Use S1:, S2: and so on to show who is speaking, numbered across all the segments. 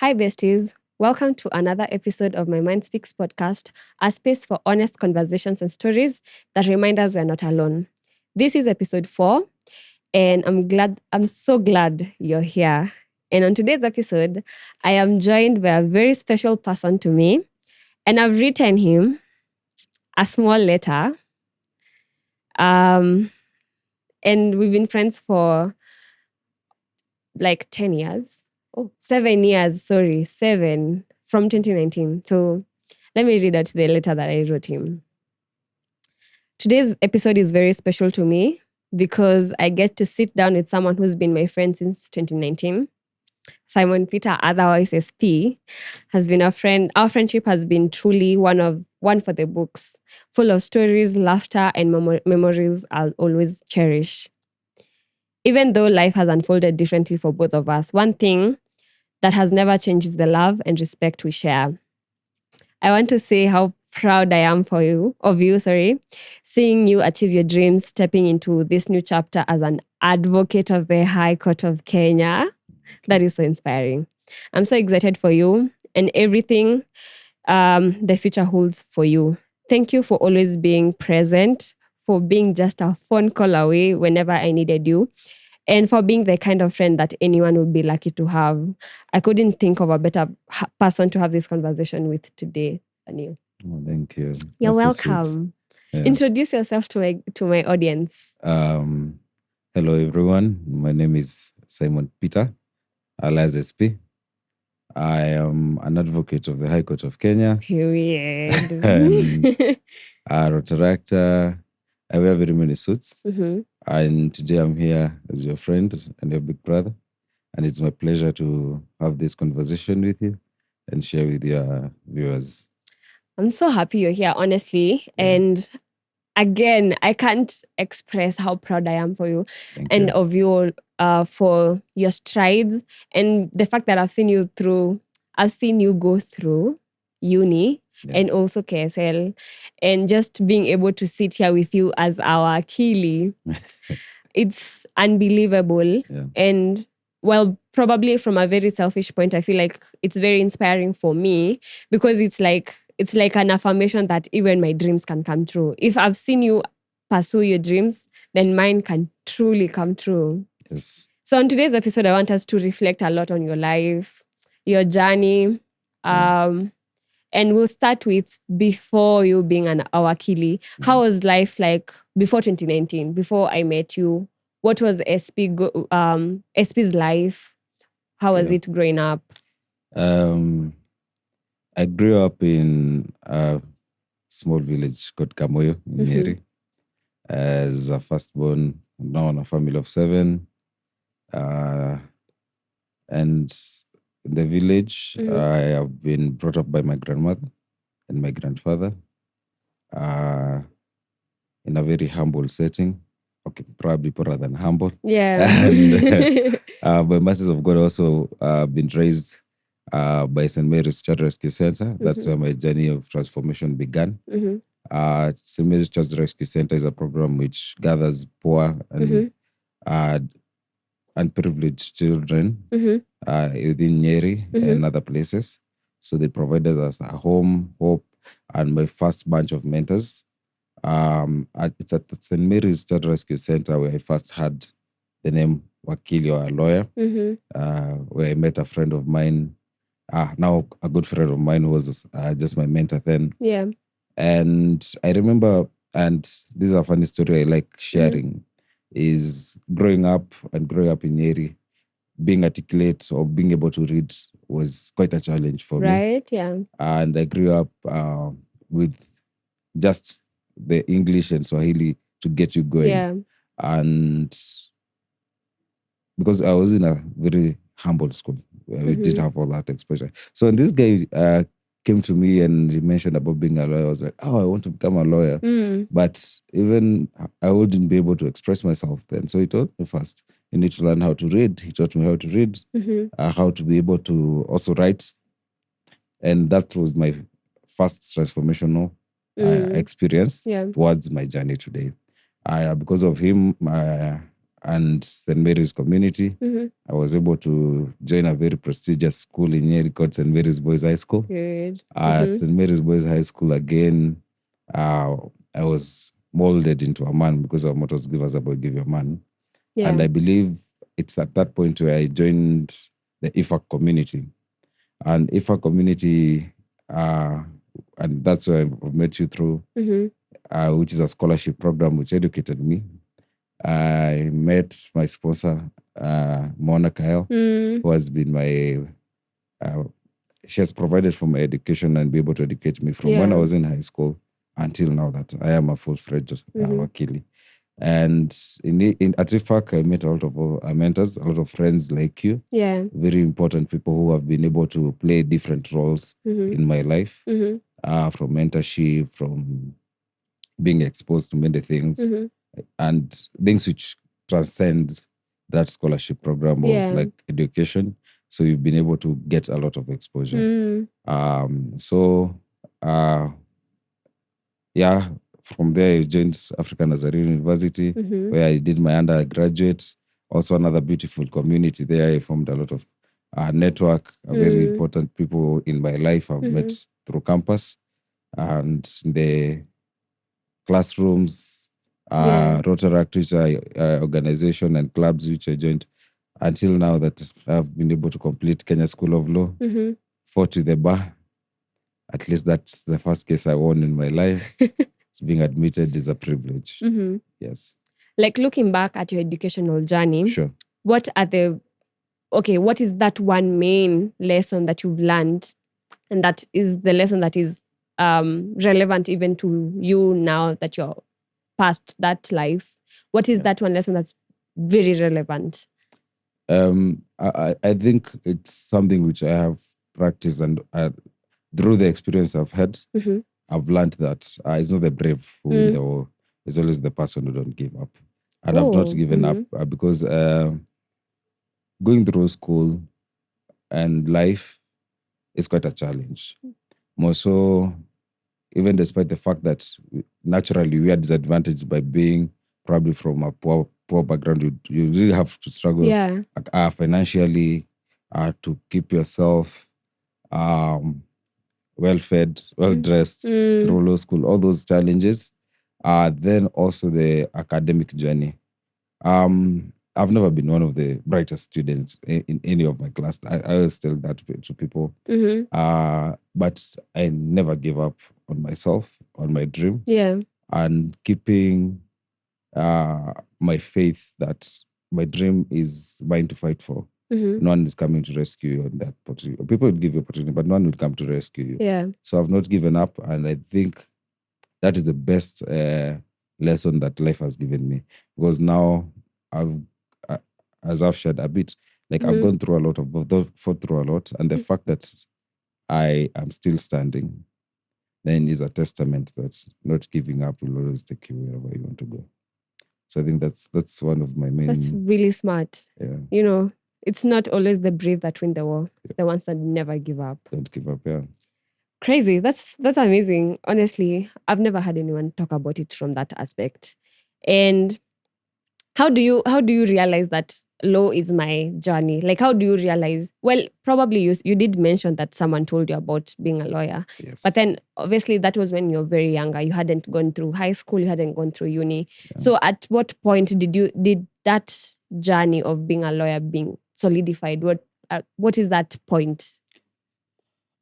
S1: Hi, besties. Welcome to another episode of my Mind Speaks podcast, a space for honest conversations and stories that remind us we're not alone. This is episode 4, and I'm so glad you're here. And on today's episode, I am joined by a very special person to me, and I've written him a small letter. And we've been friends for like 10 years. Oh, 7 years, sorry, 7 from 2019. So let me read out the letter that I wrote him. Today's episode is very special to me because I get to sit down with someone who's been my friend since 2019. Simon Peter, otherwise SP, has been a friend. Our friendship has been truly one for the books, full of stories, laughter, and memories I'll always cherish. Even though life has unfolded differently for both of us, one thing that has never changed is the love and respect we share. I want to say how proud I am of you, seeing you achieve your dreams, stepping into this new chapter as an advocate of the High Court of Kenya. That is so inspiring. I'm so excited for you and everything the future holds for you. Thank you for always being present, for being just a phone call away whenever I needed you, and for being the kind of friend that anyone would be lucky to have. I couldn't think of a better person to have this conversation with today than you.
S2: Oh, thank you.
S1: You're
S2: That's so
S1: welcome.
S2: sweet. Yeah.
S1: Introduce yourself to my audience.
S2: Hello, everyone. My name is Simon Peter, alias SP. I am an advocate of the High Court of Kenya
S1: Period.
S2: and a Rotaract. I wear very many suits.
S1: Mhm.
S2: And today I'm here as your friend and your big brother. And it's my pleasure to have this conversation with you and share with your viewers.
S1: I'm so happy you're here, honestly.
S2: Yeah.
S1: And again, I can't express how proud I am for you
S2: Thank
S1: and
S2: you.
S1: of you for your strides and the fact that I've seen you go through uni
S2: Yeah.
S1: and also KSL, and just being able to sit here with you as our Wakili. It's unbelievable.
S2: Yeah.
S1: And well, probably from a very selfish point, I feel like it's very inspiring for me because it's like an affirmation that even my dreams can come true. If I've seen you pursue your dreams, then mine can truly come true.
S2: Yes.
S1: So on today's episode, I want us to reflect a lot on your life, your journey. And we'll start with before you being an Wakili. How was life like before 2019, before I met you? What was SP's life? How was it growing up?
S2: I grew up in a small village called Kamoyo in Nyeri as a firstborn, now in a family of 7. And in the village, I have been brought up by my grandmother and my grandfather in a very humble setting. Okay, probably poorer than humble.
S1: Yeah.
S2: And by mercies of God, also been raised by St. Mary's Child Rescue Center. That's where my journey of transformation began. St. Mary's Child Rescue Center is a program which gathers poor and unprivileged children within Nyeri and other places. So they provided us a home, hope, and my first bunch of mentors. It's at the St. Mary's Child Rescue Center where I first had the name Wakili, or a lawyer, where I met a friend of mine, now a good friend of mine who was just my mentor then.
S1: Yeah.
S2: And I remember, and this is a funny story I like sharing, is growing up in Nyeri, being articulate or being able to read was quite a challenge for me.
S1: Right, yeah.
S2: And I grew up with just the English and Swahili to get you going.
S1: Yeah.
S2: And because I was in a very humble school, we didn't have all that exposure. So when this guy came to me and he mentioned about being a lawyer, I was like, oh, I want to become a lawyer. But even I wouldn't be able to express myself then. So he taught me first, you need to learn how to read. He taught me how to read, how to be able to also write. And that was my first transformational experience towards my journey today. Because of him, and St. Mary's Community. I was able to join a very prestigious school in Nyeri called St. Mary's Boys High School.
S1: Good.
S2: At St. Mary's Boys High School, again, I was molded into a man because our motto was give us a boy, give you a man.
S1: Yeah.
S2: And I believe it's at that point where I joined the IFAC community. And IFAC community, and that's where I met you through, which is a scholarship program which educated me. I met my sponsor, Mona Kyle, who has been she has provided for my education and be able to educate me from when I was in high school until now that I am a full-fledged Wakili. And at IFAC, I met a lot of mentors, a lot of friends like you.
S1: Yeah.
S2: Very important people who have been able to play different roles in my life, from mentorship, from being exposed to many things, and things which transcend that scholarship program of like education. So you've been able to get a lot of exposure. From there I joined African Nazarene University, where I did my undergraduate. Also another beautiful community there. I formed a lot of network, very important people in my life I've met through campus and the classrooms, Rotaract, which are organization and clubs which I joined until now that I've been able to complete Kenya School of Law, fought with the bar. At least that's the first case I won in my life. Being admitted is a privilege. Yes.
S1: Like looking back at your educational journey,
S2: Sure.
S1: what is that one main lesson that you've learned, and that is the lesson that is relevant even to you now that you're past that life? What is that one lesson that's very relevant?
S2: I think it's something which I have practiced, and through the experience I've had, I've learned that it's not the brave who win the war. It's always the person who don't give up. And I've not given up because going through school and life is quite a challenge. More so, even despite the fact that naturally we are disadvantaged by being probably from a poor background, you really have to struggle financially to keep yourself well-fed, well-dressed through law school, all those challenges. Then also the academic journey. I've never been one of the brightest students in any of my class. I always tell that to people. But I never give up on myself, on my dream.
S1: Yeah.
S2: And keeping my faith that my dream is mine to fight for. No one is coming to rescue you on that opportunity. People will give you opportunity, but no one will come to rescue you.
S1: Yeah.
S2: So I've not given up, and I think that is the best lesson that life has given me. Because now as I've shared a bit, like I've gone through a lot fought through a lot, and the fact that I am still standing then is a testament that not giving up will always take you wherever you want to go. So I think that's one of my main.
S1: That's really smart.
S2: Yeah.
S1: You know, it's not always the brave that win the war. It's the ones that never give up.
S2: Don't give up, yeah.
S1: Crazy. That's amazing. Honestly, I've never had anyone talk about it from that aspect. And how do you realize that law is my journey? Like, how do you realize? Well, probably you did mention that someone told you about being a lawyer.
S2: Yes.
S1: But then obviously that was when you were very younger. You hadn't gone through high school, you hadn't gone through uni. Yeah. So at what point did that journey of being a lawyer being solidified? What is that point?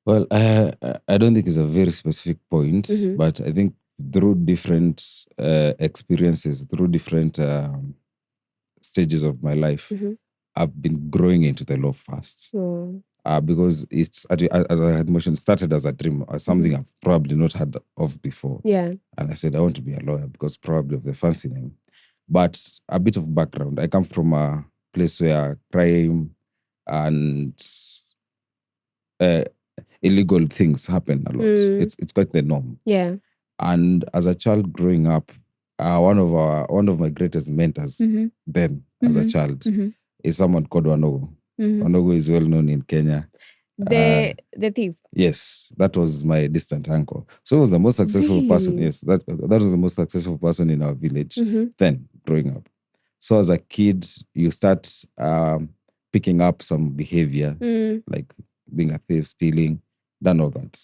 S2: Well, I don't think it's a very specific point, but I think through different experiences, through different stages of my life, I've been growing into the law fast. Because it's, as I had mentioned, started as a dream, or something I've probably not heard of before.
S1: Yeah.
S2: And I said, I want to be a lawyer because probably of the fancy name. But a bit of background. I come from a place where crime and illegal things happen a lot. It's quite the norm.
S1: Yeah.
S2: And as a child growing up, one of my greatest mentors then as a child is someone called Wanogo. Wanogo is well known in Kenya.
S1: The thief.
S2: Yes, that was my distant uncle. So he was the most successful person. Yes, that was the most successful person in our village then growing up. So as a kid, you start picking up some behavior, like being a thief, stealing, done all that.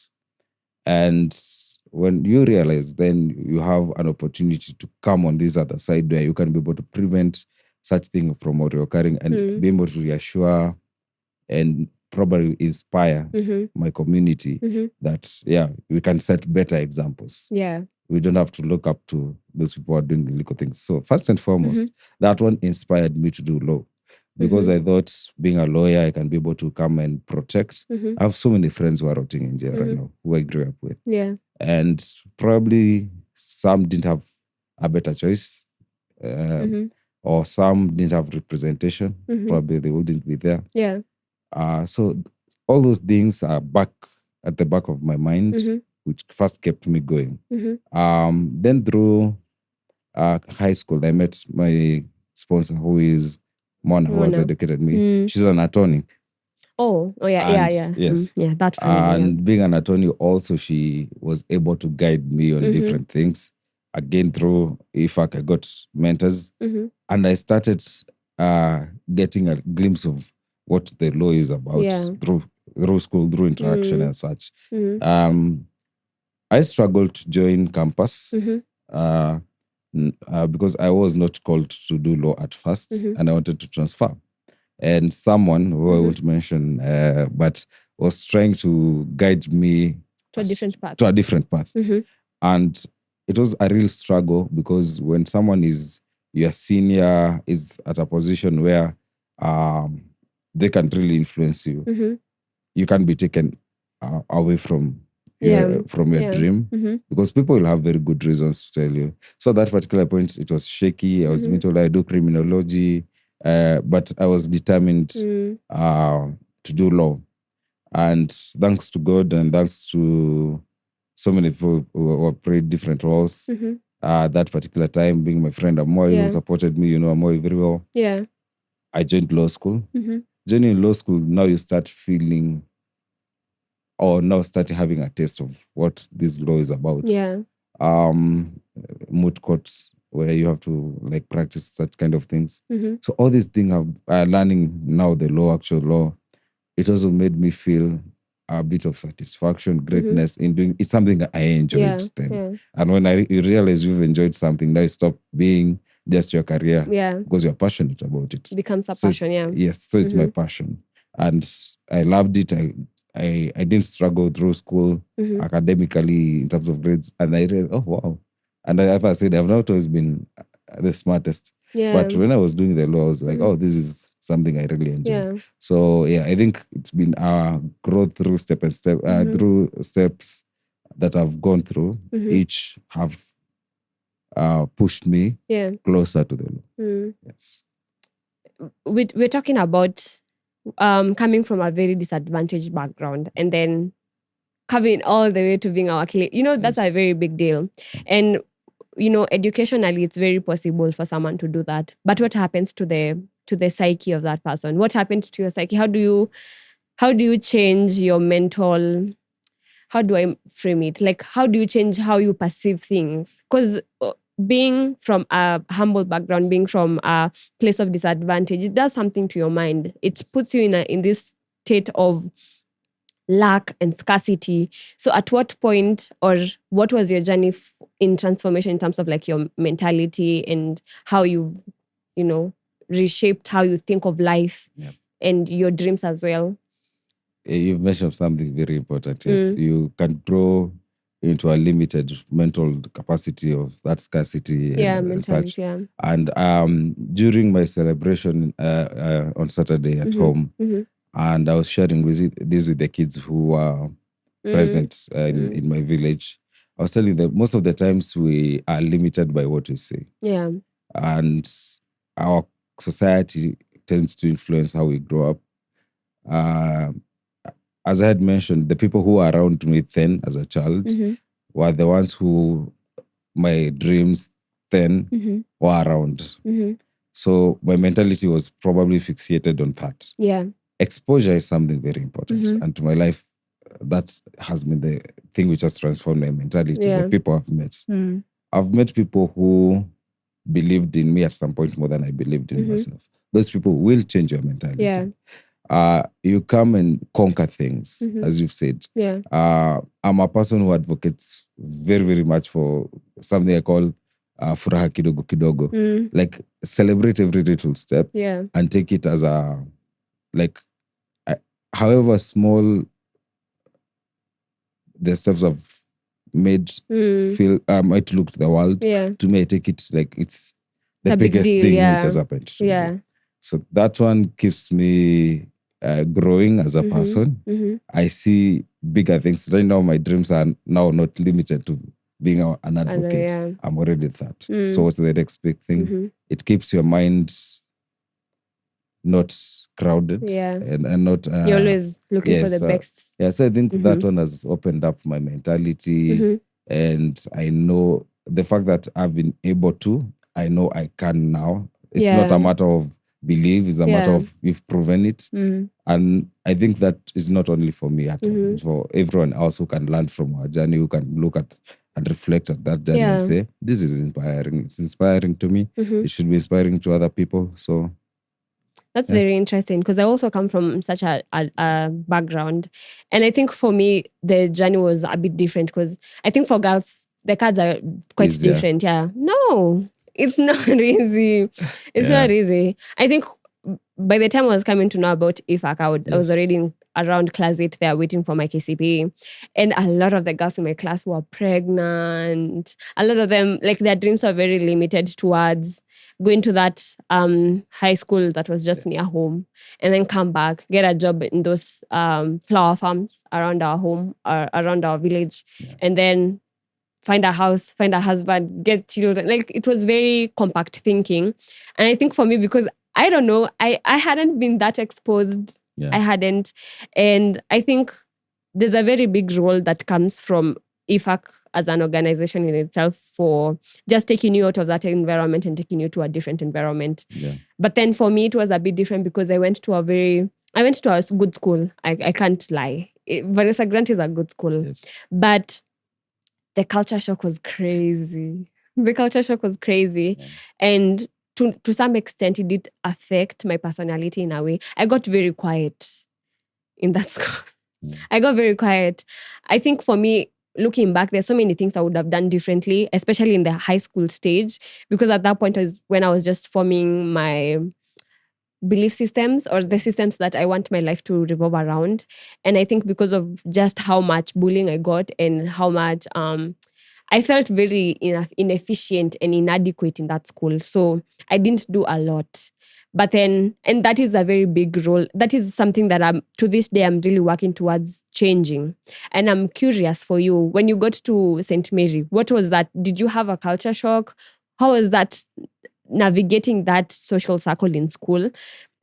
S2: And when you realize, then you have an opportunity to come on this other side where you can be able to prevent such thing from occurring and be able to reassure and probably inspire my community that, yeah, we can set better examples.
S1: Yeah.
S2: We don't have to look up to those people who are doing illegal things. So first and foremost, that one inspired me to do law because I thought being a lawyer, I can be able to come and protect. I have so many friends who are rotting in jail right now, who I grew up with.
S1: Yeah.
S2: And probably some didn't have a better choice. Or some didn't have representation. Probably they wouldn't be there.
S1: Yeah.
S2: So all those things are back at the back of my mind, which first kept me going. Then through high school, I met my sponsor, who is Mona, who has educated me. She's an attorney.
S1: Oh, yeah.
S2: Yes.
S1: Yeah, that
S2: And being an attorney, also, she was able to guide me on different things. Again, through IFAC, I got mentors. And I started getting a glimpse of what the law is about through school, through interaction and such. I struggled to join campus because I was not called to do law at first, and I wanted to transfer. And someone who I won't mention, but was trying to guide me
S1: to a different path.
S2: And it was a real struggle because when someone is your senior, is at a position where they can really influence you, you can be taken away from your dream because people will have very good reasons to tell you. So at that particular point, it was shaky. I was being told I do criminology, but I was determined to do law. And thanks to God and thanks to so many people who played different roles, that particular time, being my friend Amoy, who supported me, Amoy very well.
S1: Yeah.
S2: I joined law school. Joining law school, now you start feeling, or now starting having a taste of what this law is about.
S1: Yeah.
S2: Moot courts, where you have to like practice such kind of things. So all these things I'm learning now, the law, actual law, it also made me feel a bit of satisfaction, greatness in doing it's something I enjoyed then.
S1: Yeah.
S2: And when you realize you've enjoyed something, now you stop being just your career because you're passionate about it.
S1: It becomes a passion,
S2: Yes, so it's my passion. And I loved it. I didn't struggle through school academically in terms of grades. And I realized, oh, wow. And I said, I've not always been the smartest.
S1: Yeah.
S2: But when I was doing the law, I was like, oh, this is something I really enjoy.
S1: Yeah.
S2: So yeah, I think it's been a growth through through steps that I've gone through. Each have pushed me closer to the law. Yes.
S1: We're talking about coming from a very disadvantaged background and then coming all the way to being a Wakili. That's a very big deal. And educationally, it's very possible for someone to do that. But what happens to the psyche of that person? What happened to your psyche? How do you change your mental? How do I frame it? Like, how do you change how you perceive things? Because being from a humble background, being from a place of disadvantage, it does something to your mind. It puts you in this state of lack and scarcity. So at what point, or what was your journey in transformation in terms of like your mentality and how you've reshaped how you think of life and your dreams as well?
S2: You've mentioned something very important. Yes, you can grow into a limited mental capacity of that scarcity and such. And during my celebration on Saturday at home, and I was sharing this with the kids who were present in my village. I was telling them most of the times we are limited by what we say.
S1: Yeah.
S2: And our society tends to influence how we grow up. As I had mentioned, the people who were around me then as a child were the ones who my dreams then were around. So my mentality was probably fixated on that.
S1: Yeah.
S2: Exposure is something very important. And to my life, that has been the thing which has transformed my mentality. The people I've met. I've met people who believed in me at some point more than I believed in myself. Those people will change your mentality.
S1: Yeah.
S2: You come and conquer things, as you've said.
S1: Yeah.
S2: I'm a person who advocates very, very much for something I call furaha kidogo kidogo. Like celebrate every little step and take it as a, like, however small the steps I've made feel might look to the world. To me, I take it like it's the biggest thing which has happened to me. So that one keeps me growing as a person. I see bigger things. Right now, my dreams are now not limited to being an advocate. I'm already that. So what's the next big thing? It keeps your mind not crowded and not
S1: you're always looking for the best.
S2: So I think that one has opened up my mentality, and I know the fact that I've been able to, I know I can now. It's not a matter of belief, it's a matter of we've proven it. And I think that is not only for me at all, for everyone else who can learn from our journey, who can look at and reflect at that journey and say, this is inspiring. It's inspiring to me. It should be inspiring to other people. So
S1: that's very interesting, because I also come from such a background. And I think for me, the journey was a bit different, because I think for girls, the cards are quite different. No, it's not easy. It's not easy. I think by the time I was coming to know about IFAC, I was already around class 8 there waiting for my KCPE. And a lot of the girls in my class were pregnant. A lot of them, like, their dreams were very limited towards going to that high school that was just near home, and then come back, get a job in those flower farms around our home or around our village, and then find a house, find a husband, get children. Like, it was very compact thinking. And I think for me, because I don't know, I hadn't been that exposed. I hadn't. And I think there's a very big role that comes from IFAC as an organization in itself for just taking you out of that environment and taking you to a different environment. But then for me, it was a bit different, because I went to a good school. I can't lie. Vanessa Grant is a good school. But the culture shock was crazy. And to some extent, it did affect my personality in a way. I got very quiet in that school. I got very quiet. I think for me, looking back, there's so many things I would have done differently, especially in the high school stage, because at that point was when I was just forming my belief systems, or the systems that I want my life to revolve around. And I think because of just how much bullying I got and how much I felt very inefficient and inadequate in that school. So I didn't do a lot. But then, and that is a very big role. That is something that to this day, I'm really working towards changing. And I'm curious for you, when you got to St. Mary, what was that? Did you have a culture shock? How was that, navigating that social circle in school?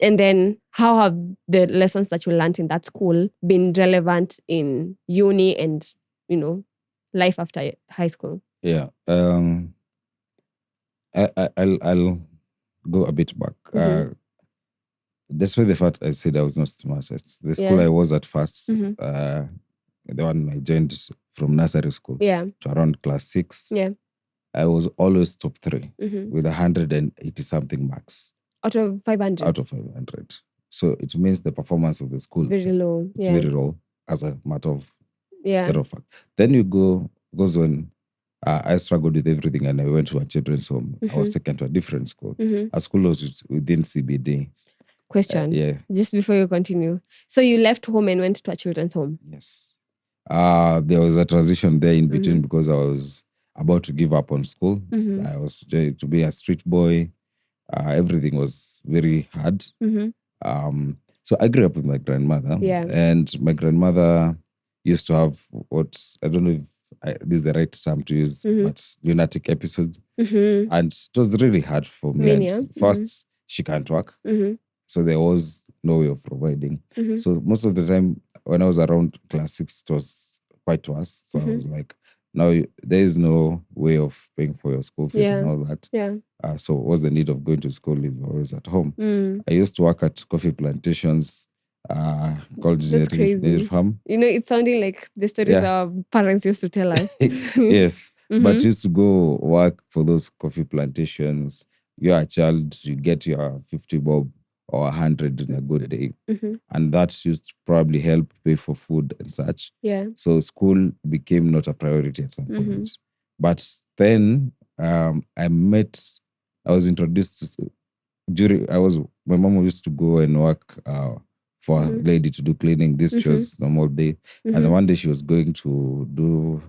S1: And then how have the lessons that you learned in that school been relevant in uni and, life after high school?
S2: Yeah. I'll go a bit back. Despite the fact I said I was not smartest, the school I was at first, the one I joined from nursery school to around class 6, I was always top 3 with 180 something marks.
S1: Out of 500?
S2: Out of 500. So it means the performance of the school
S1: very low.
S2: It's very low, as a matter of fact. Then goes when I struggled with everything and I went to a children's home. I was taken to a different school. A school was within CBD.
S1: Question. Just before you continue. So you left home and went to a children's home?
S2: Yes. There was a transition there in between because I was about to give up on school. I was to be a street boy. Everything was very hard. So I grew up with my grandmother. And my grandmother used to have what, I don't know if this is the right term to use, but lunatic episodes. And it was really hard for me. First, she can't work. So there was no way of providing. So most of the time when I was around class 6, it was quite worse. So I was like, now there is no way of paying for your school fees and all that. So what's the need of going to school if I was at home? I used to work at coffee plantations called Generic Farm.
S1: It's sounding like the stories our parents used to tell us.
S2: Yes. But used to go work for those coffee plantations. You're a child, you get your 50 bob or 100 in a good day. And that used to probably help pay for food and such.
S1: Yeah.
S2: So school became not a priority at some point. But then I was introduced to, my mom used to go and work for a lady to do cleaning. This was normal day. And one day she was going to do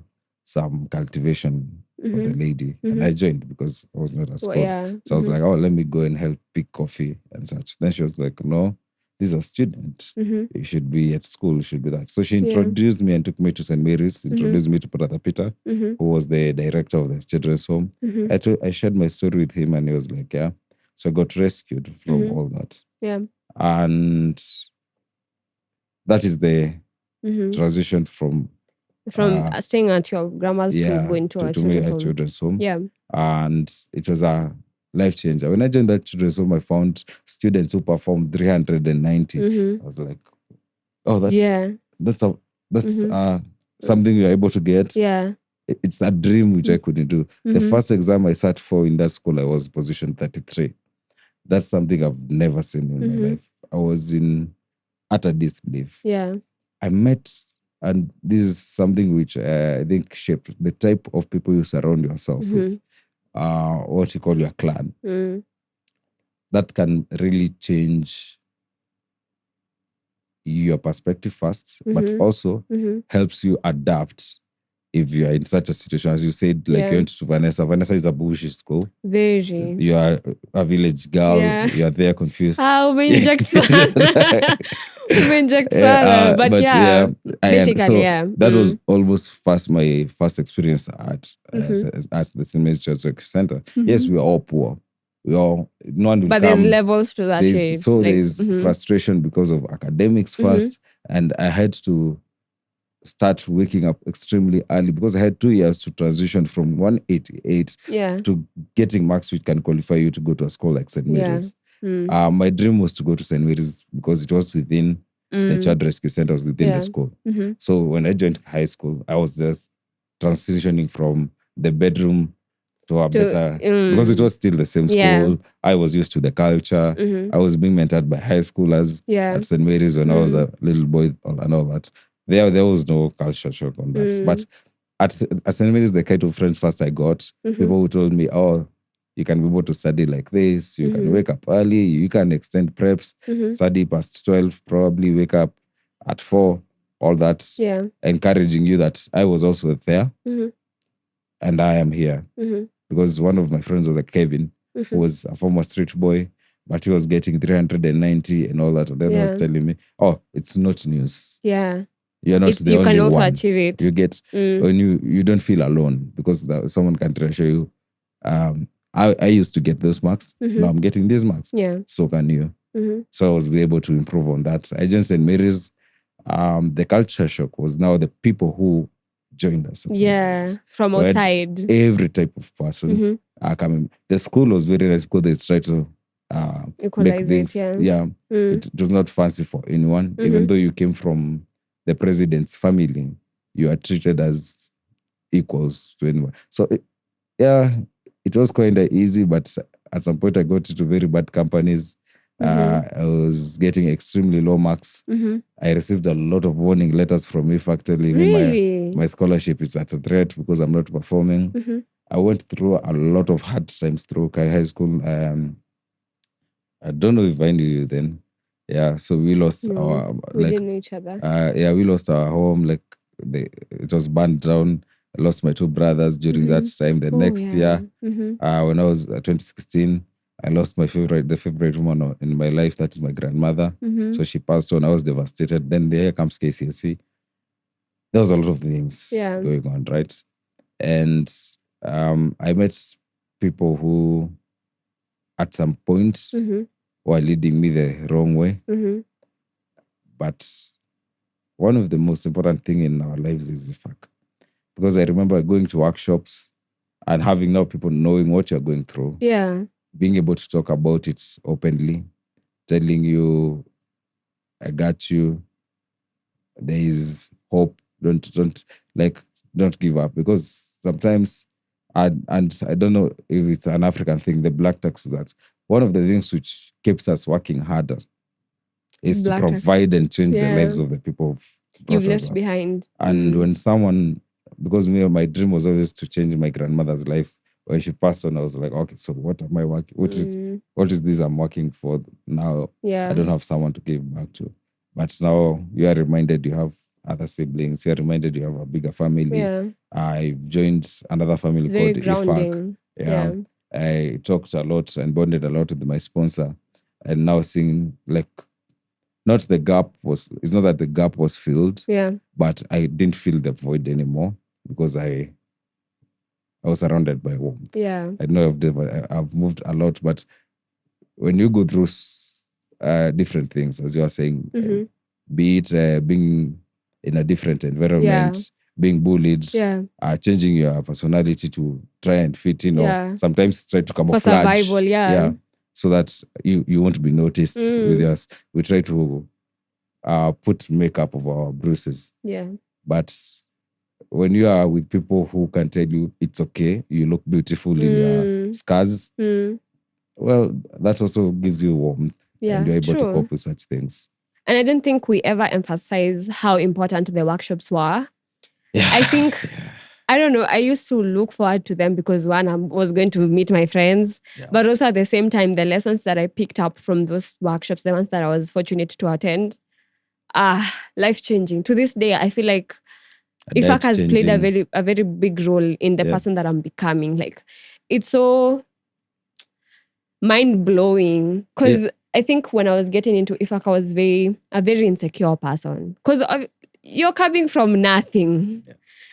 S2: some cultivation for the lady. And I joined because I was not at school.
S1: Yeah.
S2: So I was like, oh, let me go and help pick coffee and such. Then she was like, no, these are students. You should be at school, you should be that. So she introduced me and took me to St. Mary's, introduced me to Brother Peter, who was the director of the children's home. I shared my story with him and he was like, yeah. So I got rescued from all that.
S1: Yeah.
S2: And that is the transition from
S1: staying at your grandma's to going to a
S2: children's home.
S1: Yeah.
S2: And it was a life changer. When I joined that children's home, I found students who performed 390. I was like, oh, that's something you're able to get.
S1: Yeah.
S2: It's a dream which I couldn't do. The first exam I sat for in that school, I was position 33. That's something I've never seen in my life. I was in utter disbelief.
S1: Yeah.
S2: I met, and this is something which I think shaped the type of people you surround yourself with, what you call your clan. That can really change your perspective first, but also helps you adapt if you are in such a situation. As you said, like you went to Vanessa. Vanessa is a bullshit school.
S1: Very.
S2: You are a village girl.
S1: Yeah.
S2: You are there confused.
S1: Umenject sana. But yeah, basically,
S2: that was almost my first experience at the St. Mary's Church Center. Yes, we are all poor. No one will
S1: but
S2: come.
S1: There's levels to that.
S2: There's frustration because of academics first, and I had to start waking up extremely early because I had 2 years to transition from 188 to getting marks which can qualify you to go to a school like St. Mary's. My dream was to go to St. Mary's because it was within the child rescue center, was within the school. So when I joined high school, I was just transitioning from the bedroom to a better, because it was still the same school. I was used to the culture. I was being mentored by high schoolers at St. Mary's when I was a little boy and all that. There was no culture shock on that. But at St. Mary's, the kind of friends first I got, people who told me, oh, you can be able to study like this. You can wake up early. You can extend preps, study past 12, probably wake up at 4, all that. Encouraging you that I was also there and I am here. Because one of my friends was like Kevin, who was a former street boy, but he was getting 390 and all that. And then he was telling me, oh, it's not news.
S1: Yeah.
S2: You're not the
S1: you
S2: only
S1: can also
S2: one.
S1: achieve it.
S2: You get when you don't feel alone because someone can reassure you. I used to get those marks. Now I'm getting these marks.
S1: Yeah.
S2: So can you. So I was able to improve on that. I just St. Mary's. The culture shock was now the people who joined us.
S1: From outside.
S2: Every type of person are coming. The school was very nice because they tried to make things. It was not fancy for anyone. Even though you came from the president's family, you are treated as equals to anyone. So it was kind of easy, but at some point I got into very bad companies. I was getting extremely low marks. I received a lot of warning letters from IFAC telling me my scholarship is at a threat because I'm not performing. I went through a lot of hard times through high school. I don't know if I knew you then. Yeah, so we lost
S1: we didn't know each other.
S2: We lost our home. Like it was burned down. I lost my 2 brothers during that time. The next year, when I was 2016, I lost the favorite woman in my life. That is my grandmother. So she passed on. I was devastated. Then here comes KCSE. There was a lot of things going on, right? And I met people who, at some point, were leading me the wrong way. But one of the most important things in our lives is the fact. Because I remember going to workshops and having now people knowing what you're going through.
S1: Yeah.
S2: Being able to talk about it openly, telling you, I got you. There is hope. Don't don't give up, because sometimes, and I don't know if it's an African thing, the black tax, that one of the things which keeps us working harder is to
S1: Black tax.
S2: provide and change the
S1: Yeah.
S2: lives of the people who've
S1: You've
S2: brought us
S1: left
S2: up.
S1: behind.
S2: And when someone, because my dream was always to change my grandmother's life. When she passed on, I was like, okay, so what am I working? What is this I'm working for now?
S1: Yeah.
S2: I don't have someone to give back to. But now you are reminded you have other siblings. You are reminded you have a bigger family.
S1: Yeah.
S2: I've joined another family
S1: It's very
S2: called IFAC.
S1: grounding. Yeah.
S2: I talked a lot and bonded a lot with my sponsor, and now seeing like, it's not that the gap was filled,
S1: Yeah.
S2: but I didn't feel the void anymore, because I was surrounded by warmth.
S1: Yeah.
S2: I know I've moved a lot, but when you go through different things, as you are saying, be it being in a different environment, being bullied, changing your personality to try and fit in, or sometimes try to camouflage.
S1: For survival, yeah.
S2: So that you won't be noticed with us. We try to put makeup of our bruises.
S1: Yeah.
S2: But when you are with people who can tell you it's okay, you look beautiful in your scars, well, that also gives you warmth, and you're able to cope with such things.
S1: And I don't think we ever emphasize how important the workshops were.
S2: Yeah.
S1: I think, I don't know, I used to look forward to them because one, I was going to meet my friends, but also at the same time, the lessons that I picked up from those workshops, the ones that I was fortunate to attend, life-changing. To this day, I feel like IFAC has played a very big role in the person that I'm becoming. Like, it's so mind-blowing, because I think when I was getting into IFAC, I was a very insecure person, because you're coming from nothing.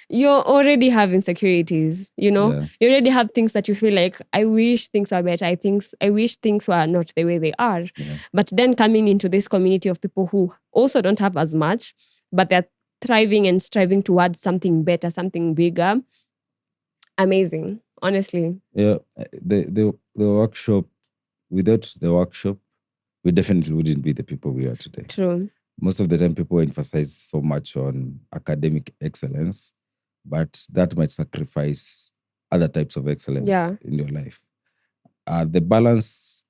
S1: You already have insecurities, you already have things that you feel like, I wish things were better. I wish things were not the way they are. But then coming into this community of people who also don't have as much, but they're thriving and striving towards something better, something bigger. Amazing, honestly.
S2: Yeah, the workshop, without the workshop, we definitely wouldn't be the people we are today.
S1: True.
S2: Most of the time, people emphasize so much on academic excellence, but that might sacrifice other types of excellence in your life. The balance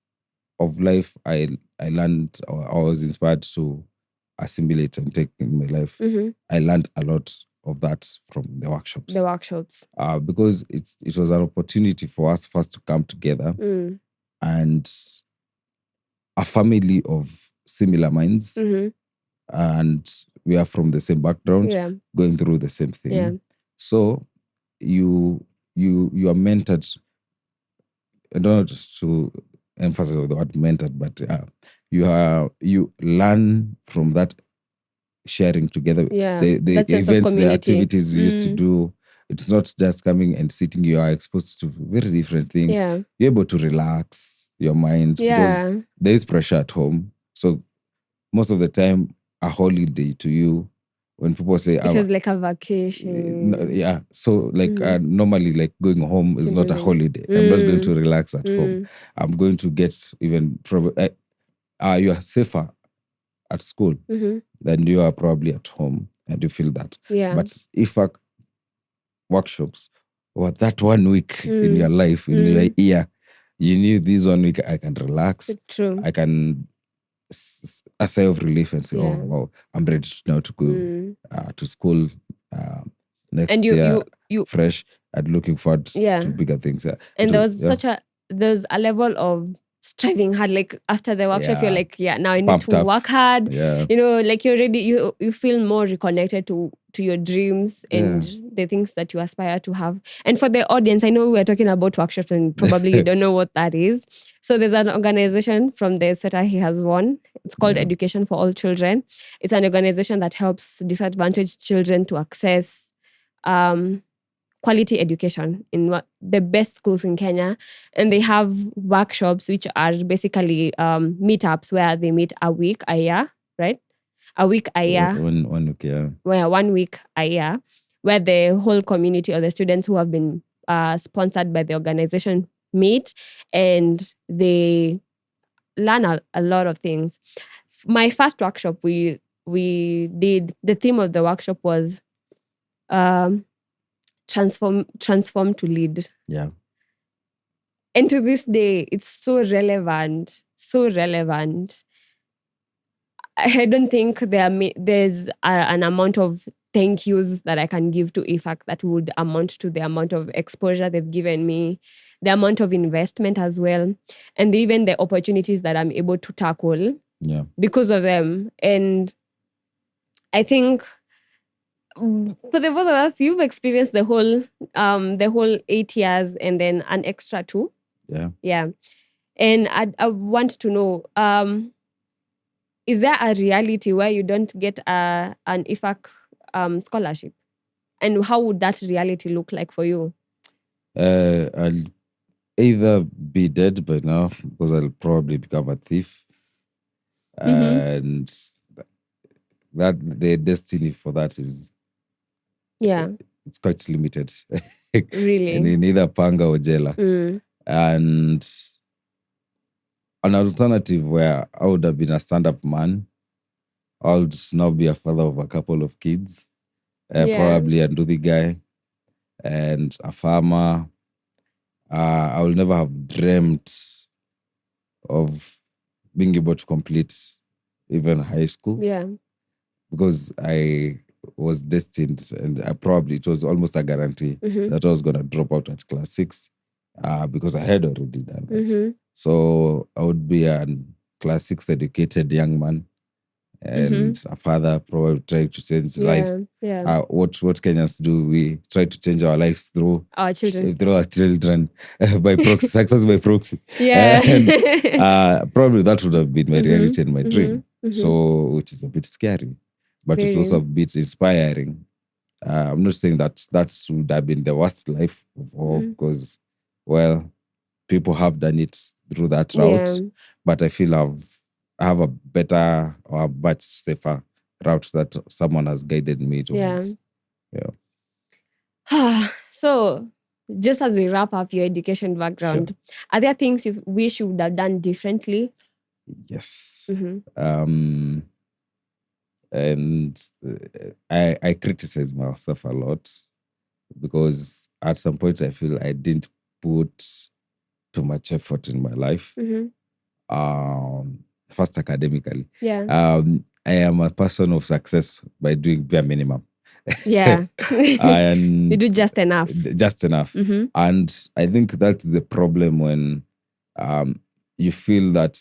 S2: of life I learned, or I was inspired to assimilate and take in my life. I learned a lot of that from the workshops. Because it was an opportunity for us first to come together and a family of similar minds, and we are from the same background, going through the same thing. So you are mentored. I don't know to emphasize the word mentored, but you learn from that sharing together. The events, the activities you used to do. It's not just coming and sitting. You are exposed to very different things. You're able to relax your mind because there is pressure at home. So most of the time, a holiday to you, when people say
S1: it was like a vacation.
S2: So like normally, like going home is not a holiday. I'm not going to relax at home. I'm going to get even probably you are safer at school than you are probably at home, and you feel that. But if workshops or that 1 week in your life, in your year, you knew this 1 week I can relax.
S1: True.
S2: I can a sigh of relief and say, oh wow, I'm ready now to go to school next year, fresh and looking forward to bigger things.
S1: And there's a level of striving hard. Like after the workshop, you're like, now I need
S2: Pumped
S1: to
S2: up.
S1: work hard.
S2: Yeah.
S1: Like you're ready. You feel more reconnected to your dreams and the things that you aspire to have. And for the audience, I know we're talking about workshops and probably you don't know what that is. So there's an organization from the sweater he has won. It's called Education for All Children. It's an organization that helps disadvantaged children to access quality education in the best schools in Kenya. And they have workshops, which are basically meetups where they meet a week a year, right? A week a year.
S2: 1 week, yeah.
S1: Where 1 week a year, where the whole community or the students who have been sponsored by the organization meet and they learn a lot of things. My first workshop we did, the theme of the workshop was transform to lead.
S2: Yeah.
S1: And to this day, it's so relevant. So relevant. I don't think there's an amount of thank yous that I can give to IFAC that would amount to the amount of exposure they've given me, the amount of investment as well, and even the opportunities that I'm able to tackle because of them. And I think for the both of us, you've experienced the whole 8 years and then an extra 2.
S2: Yeah.
S1: Yeah. And I want to know, is there a reality where you don't get an IFAC scholarship? And how would that reality look like for you?
S2: I'll either be dead by now because I'll probably become a thief. And that the destiny for that is it's quite limited.
S1: Really?
S2: And in either panga or jela. And an alternative where I would have been a stand-up man, I would now be a father of a couple of kids, probably a nduthi guy and a farmer. I will never have dreamt of being able to complete even high school.
S1: Yeah.
S2: Because I was destined, and it was almost a guarantee that I was going to drop out at class 6 because I had already done that. So I would be a class 6 educated young man and a father, probably trying to change life.
S1: Yeah.
S2: What Kenyans do, we try to change our lives through
S1: our children,
S2: by proxy, success by proxy.
S1: Yeah.
S2: And probably that would have been my reality and my dream. So, which is a bit scary, but it's also a bit inspiring. I'm not saying that would have been the worst life of all, because, well, people have done it through that route, but I feel I have a better or a much safer route that someone has guided me towards.
S1: Yeah. So, just as we wrap up your education background, are there things you wish you would have done differently?
S2: Yes. And I criticize myself a lot because at some point I feel I didn't put too much effort in my life. First, academically. I am a person of success by doing bare minimum.
S1: Yeah.
S2: And
S1: you do just enough.
S2: Just enough. And I think that's the problem when you feel that,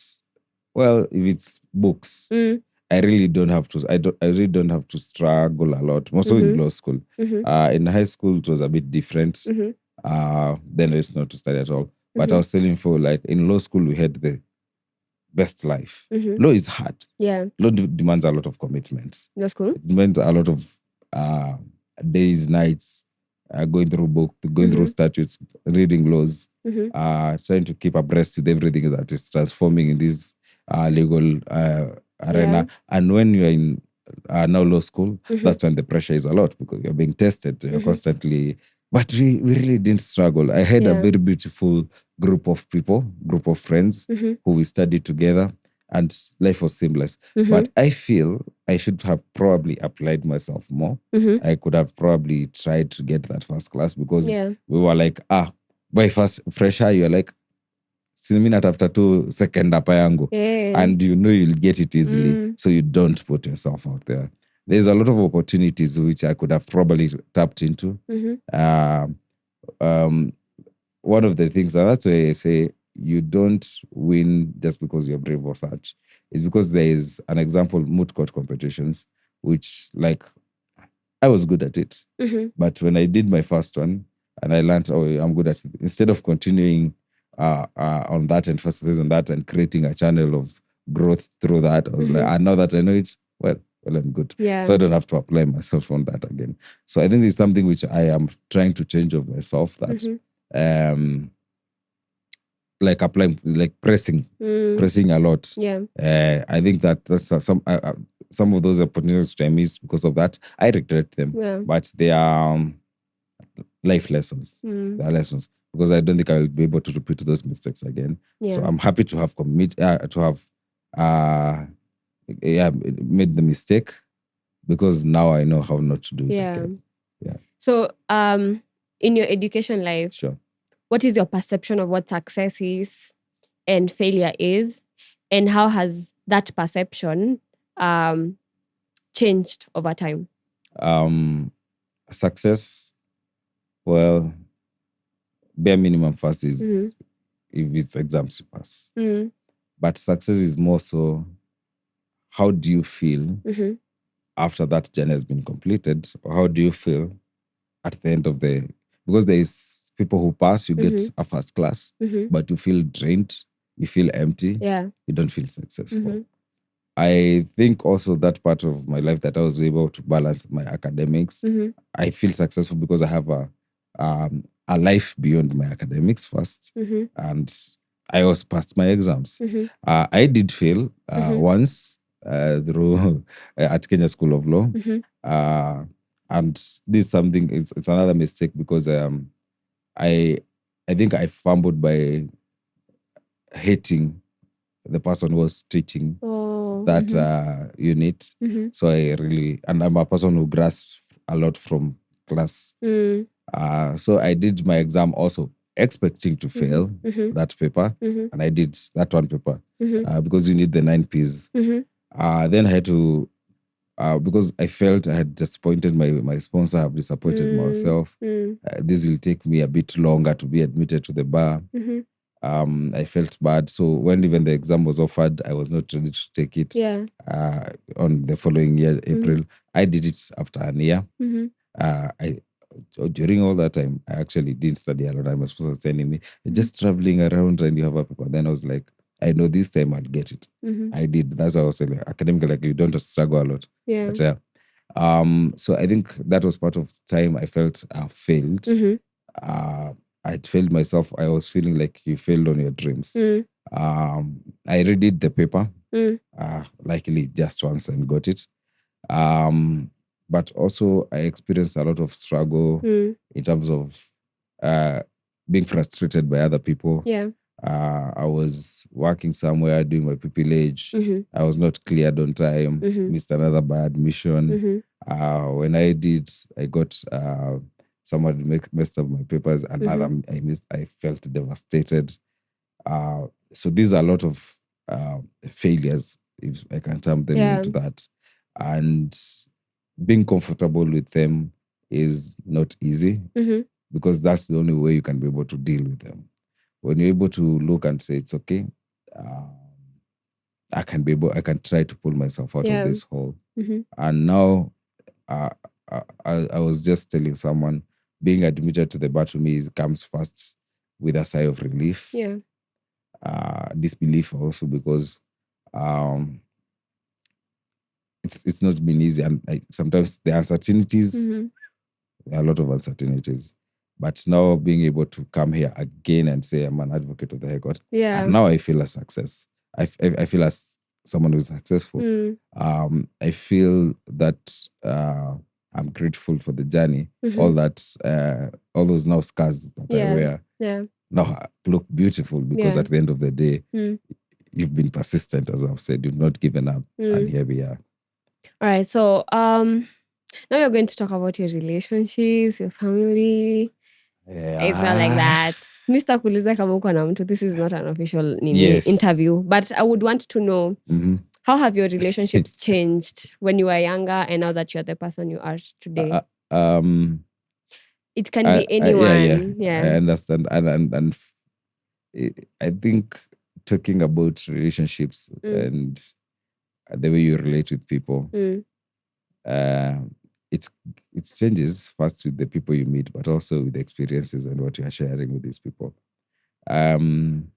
S2: well, if it's books, I really don't have to. I really don't have to struggle a lot. Also in law school. In high school, it was a bit different. Then it's not to study at all. But I was telling people, like, in law school, we had the best life. Law is hard.
S1: Yeah.
S2: Law demands a lot of commitment.
S1: That's cool.
S2: It demands a lot of days, nights, going through book, going through statutes, reading laws, trying to keep abreast with everything that is transforming in this legal arena. And when you're in now law school, that's when the pressure is a lot because you're being tested. You're constantly. But we really didn't struggle. I had a very beautiful group of people, group of friends who we studied together, and life was seamless. But I feel I should have probably applied myself more. I could have probably tried to get that first class because we were like, by fresher, you're like, minute after 2 second hapa yangu. And you know you'll get it easily. So you don't put yourself out there. There's a lot of opportunities which I could have probably tapped into. One of the things, and that's why I say you don't win just because you're brave or such. It's because there is an example, moot court competitions, which, like, I was good at it. But when I did my first one and I learned, I'm good at it, instead of continuing on that and emphasis on that and creating a channel of growth through that, I was like, now that I know it, well, I'm good. So I don't have to apply myself on that again. So I think it's something which I am trying to change of myself, that like applying, like pressing a lot. I think that's some of those opportunities which I missed because of that. I regret them, but they are life lessons. They are lessons because I don't think I will be able to repeat those mistakes again. So I'm happy to have made the mistake because now I know how not to do it again.
S1: So in your education life,
S2: Sure.
S1: what is your perception of what success is and failure is, and how has that perception changed over time?
S2: Success, well, bare minimum first is if it's exams you pass. But success is more so, how do you feel after that journey has been completed? Or how do you feel at the end of the, because there is people who pass, you get a first class, but you feel drained, you feel empty, you don't feel successful. I think also that part of my life that I was able to balance my academics, I feel successful because I have a life beyond my academics first, and I also passed my exams. I did fail once through at Kenya School of Law, and this is something. It's another mistake because I think I fumbled by hating the person who was teaching that unit. So I really, and I'm a person who grasps a lot from class. So I did my exam also expecting to fail that paper, and I did that one paper because you need the 9 Ps. Then I had to, because I felt I had disappointed my sponsor, I have disappointed myself. This will take me a bit longer to be admitted to the bar. I felt bad. So when even the exam was offered, I was not ready to take it. On the following year, April, I did it after a year. During all that time, I actually didn't study a lot. My sponsor was telling me, "You're just traveling around and you have a paper." Then I was like, I know this time I'll get it. I did. That's why I was saying, academically, like, you don't struggle a lot. But so I think that was part of time I felt I failed. I'd failed myself. I was feeling like you failed on your dreams. I redid the paper, likely just once, and got it. But also I experienced a lot of struggle in terms of being frustrated by other people. I was working somewhere doing my pupillage. I was not cleared on time, missed another by admission. When I did, I got someone messed up my papers, another I missed. I felt devastated. So these are a lot of failures, if I can term them into that. And being comfortable with them is not easy because that's the only way you can be able to deal with them. When you're able to look and say, it's okay, I can try to pull myself out of this hole. And now I was just telling someone, being admitted to the bar to me comes first with a sigh of relief. Disbelief also, because it's not been easy, and sometimes the uncertainties, there are a lot of uncertainties. But now being able to come here again and say I'm an advocate of the High Court, and now I feel a success. I feel as someone who's successful. I feel that I'm grateful for the journey. All that, all those now scars that I wear now look beautiful because at the end of the day, you've been persistent, as I've said. You've not given up, and here we are.
S1: All right. So now you're going to talk about your relationships, your family. It's not like that. Mr. Kuliza kama uko na mtu, this is not an official interview. But I would want to know, how have your relationships changed when you were younger and now that you're the person you are today? It can be anyone.
S2: I understand. And I think talking about relationships and the way you relate with people, it changes first with the people you meet, but also with the experiences and what you are sharing with these people. When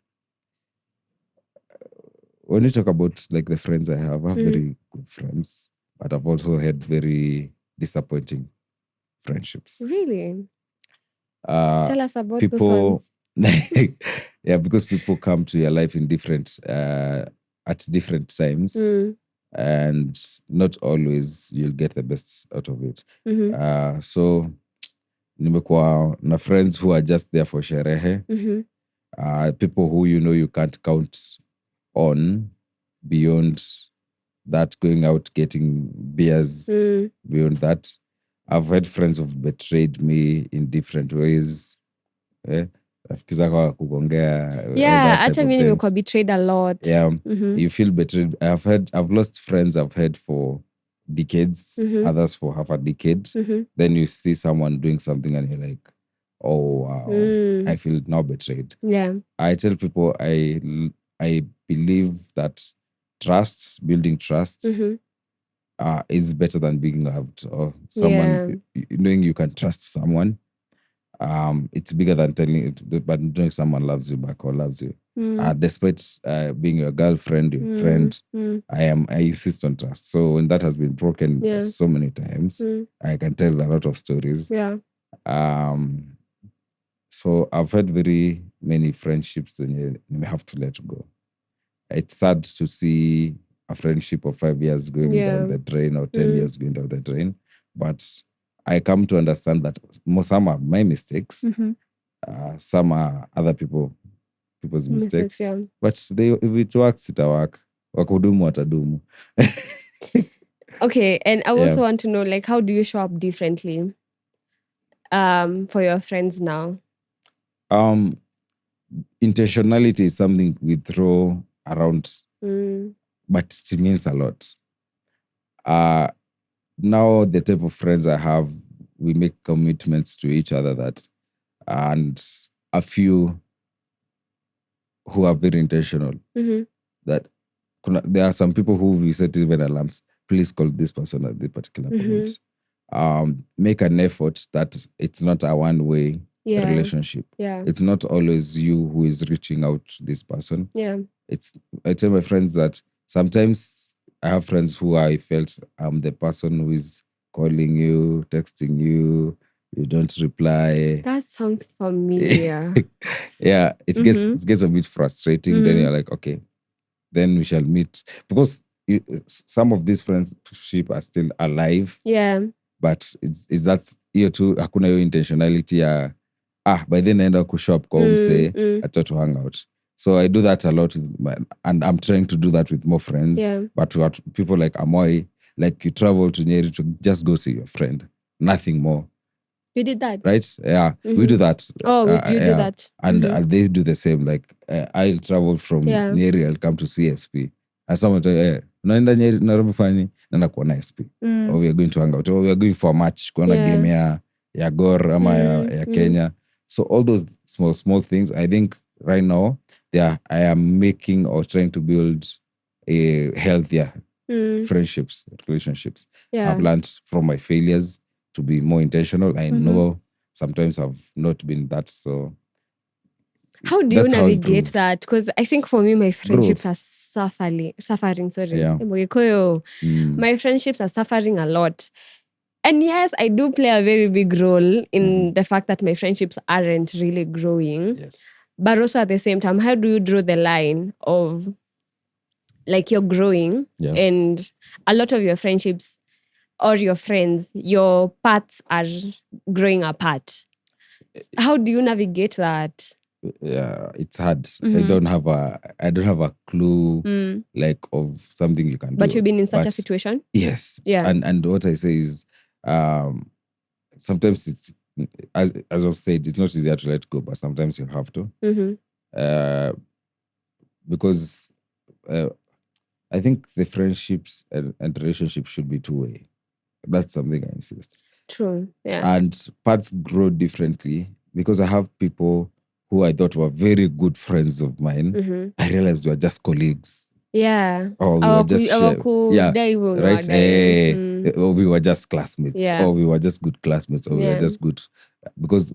S2: you talk about like the friends I have very good friends, but I've also had very disappointing friendships.
S1: Really? Tell us about
S2: people. Yeah, because people come to your life in different at different times. And not always you'll get the best out of it. So nimekuwa na friends who are just there for sherehe. People who you can't count on beyond that, going out getting beers, beyond that. I've had friends who've betrayed me in different ways. Rafiki zako wakugongea, all
S1: Yeah,
S2: that type
S1: hata
S2: of
S1: mi nimekuwa
S2: things.
S1: betrayed a lot.
S2: Yeah,
S1: Mhm.
S2: you feel betrayed. I've lost friends I've had for decades,
S1: Mhm.
S2: others for half a decade.
S1: Mhm.
S2: Then you see someone doing something and you're like, oh wow, I feel now betrayed.
S1: Yeah.
S2: I tell people I believe that building trust
S1: Mhm.
S2: is better than being loved, or someone knowing you can trust someone. It's bigger than telling it, but knowing someone loves you back or loves you. Despite being your girlfriend, your friend, I insist on trust. So when that has been broken so many times, I can tell a lot of stories.
S1: Yeah.
S2: So I've had very many friendships and you may have to let go. It's sad to see a friendship of 5 years going down the drain or 10 years going down the drain. But I come to understand that some are my mistakes, some are other people's mistakes.
S1: Yeah.
S2: But if it works, it'll work. Wakudumu watadumu.
S1: Okay, and I also want to know, like, how do you show up differently for your friends now?
S2: Intentionality is something we throw around, but it means a lot. Now the type of friends I have, we make commitments to each other and a few who are very intentional. That there are some people who we set even alarms. Please call this person at this particular point. Make an effort that it's not a one-way relationship.
S1: Yeah.
S2: It's not always you who is reaching out to this person.
S1: Yeah.
S2: I tell my friends that sometimes I have friends who I felt I'm the person who is calling you, texting you, you don't reply.
S1: That sounds familiar.
S2: Yeah, it gets a bit frustrating. Then you're like, okay, then we shall meet. Because some of these friendship are still alive.
S1: Yeah.
S2: But it's that hiyo tu hakuna hiyo intentionality ya by then naenda kushop kwa umse acha to hang out. So I do that a lot and I'm trying to do that with more friends.
S1: Yeah.
S2: But what people like Amoy, like you travel to Nyeri to just go see your friend, nothing more.
S1: You did that,
S2: right? Yeah, we do that.
S1: Oh, you do that,
S2: and they do the same. Like I'll travel from Nyeri, I'll come to CSP, and someone tell you, naenda Nyeri Nairobi fani naenda kuona SP, or we are going to hang out, or we are going for a match kuona game ya Gor ama ya Kenya. So all those small things, I think right now I am making or trying to build a healthier friendships, relationships. I've learned from my failures to be more intentional. I know sometimes I've not been that. So
S1: how do you navigate that? Because I think for me, my friendships are suffering. Sorry.
S2: Yeah.
S1: My friendships are suffering a lot. And yes, I do play a very big role in the fact that my friendships aren't really growing.
S2: Yes.
S1: But also at the same time, how do you draw the line of like you're growing and a lot of your friendships or your friends, your paths are growing apart? How do you navigate that?
S2: Yeah, it's hard. I don't have a clue like of something you can do.
S1: But you've been in such a situation?
S2: Yes.
S1: Yeah.
S2: And what I say is sometimes it's as I've said, it's not easier to let go, but sometimes you have to. Because I think the friendships and relationships should be two-way. That's something I insist.
S1: True. Yeah.
S2: And paths grow differently because I have people who I thought were very good friends of mine. I realized we were just colleagues.
S1: Yeah.
S2: Or we were just right? Or we were just classmates.
S1: Yeah.
S2: Or we were just good classmates. Or we were just good. Because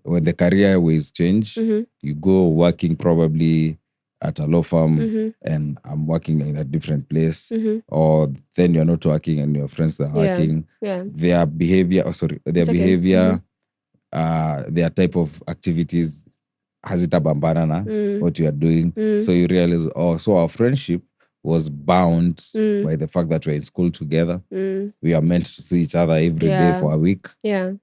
S2: when the career ways change, you go working probably at a law firm and I'm working in a different place, or then you're not working and your friends are working.
S1: Yeah.
S2: Their behavior, their type of activities hazitabambana na what you are doing. So you realize, so our friendship was bound by the fact that we're in school together. We are meant to see each other every day for a week.
S1: Yeah.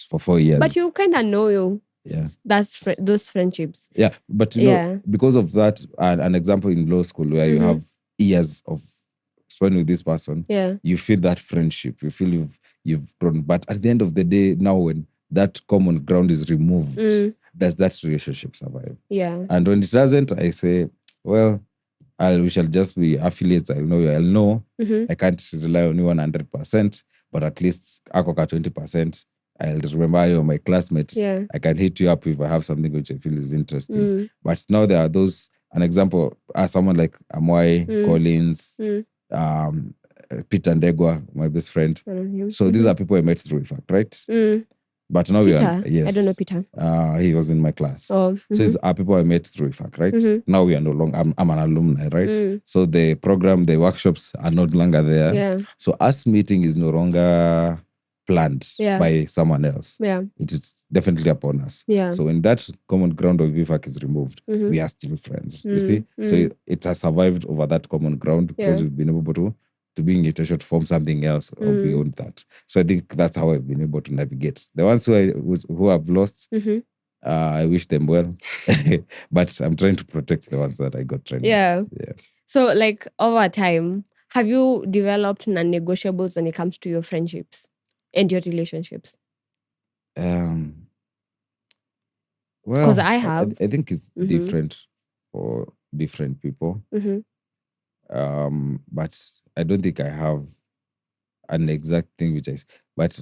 S2: For 4 years.
S1: But you kind of know you. Yeah. That's those friendships.
S2: Yeah. But you know, because of that, an example in law school where you have years of spend with this person,
S1: Yeah.
S2: you feel that friendship. You feel you've grown. But at the end of the day, now when that common ground is removed, does that relationship survive?
S1: Yeah.
S2: And when it doesn't, I say, well, we shall just be affiliates. I'll know you. I'll know. I can't rely on you 100%, but at least Akoka 20%. I'll remember you're my classmate.
S1: Yeah.
S2: I can hit you up if I have something which I feel is interesting. But now there are those, an example, someone like Amoy, Collins, Peter Ndegwa, my best friend. So these are people I met through IFAC, right? But now
S1: Peter?
S2: yes.
S1: I don't know Peter.
S2: He was in my class.
S1: Oh.
S2: So these are people I met through IFAC, right? Now we are no longer, I'm an alumni, right? So the program, the workshops are no longer there.
S1: Yeah.
S2: So us meeting is no longer planned by someone else.
S1: Yeah.
S2: It is definitely upon us.
S1: Yeah.
S2: So when that common ground of IFAC is removed, we are still friends. You see? So it has survived over that common ground because we've been able to be in invitation to form something else or beyond that. So I think that's how I've been able to navigate. The ones who have lost, I wish them well, but I'm trying to protect the ones that I got trained.
S1: Yeah.
S2: Yeah.
S1: So like over time, have you developed non-negotiables when it comes to your friendships and your relationships?
S2: Well,
S1: Because I have.
S2: I think it's different for different people. But I don't think I have an exact thing but